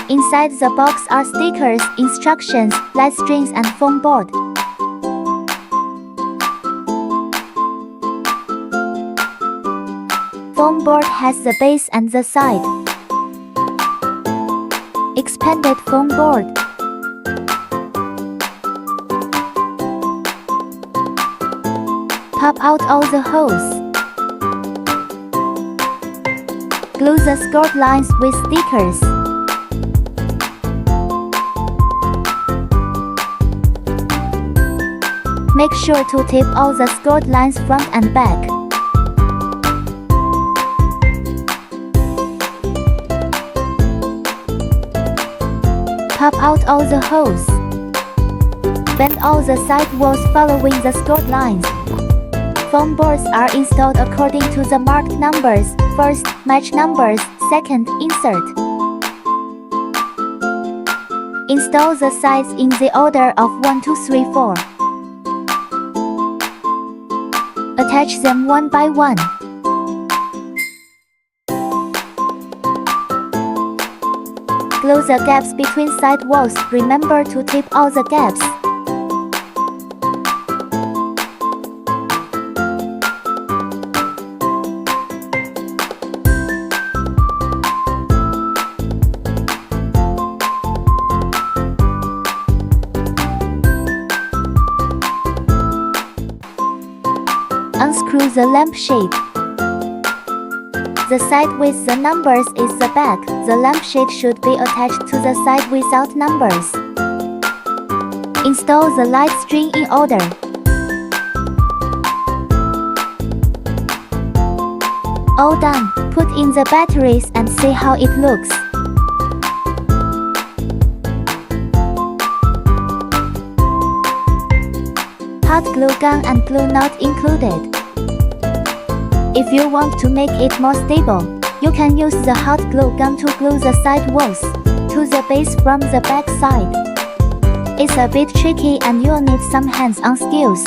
Inside the box are stickers, instructions, light strings and foam board. Foam board has the base and the side. Expanded foam board. Pop out all the holes. Glue the skirt lines with stickers. Make sure to tape all the skirt lines front and back. Pop out all the holes. Bend all the side walls following the skirt lines. Foam boards are installed according to the marked numbers. First, match numbers. Second, insert. Install the sides in the order of 1, 2, 3, 4. Attach them one by one. Glue the gaps between side walls. Remember to tape all the gaps. Unscrew the lampshade. The side with the numbers is the back. The lampshade should be attached to the side without numbers. Install the light string in order. All done. Put in the batteries and see how it looks. Hot glue gun and glue not included. If you want to make it more stable, you can use the hot glue gun to glue the side walls to the base from the back side. It's a bit tricky and you'll need some hands-on skills.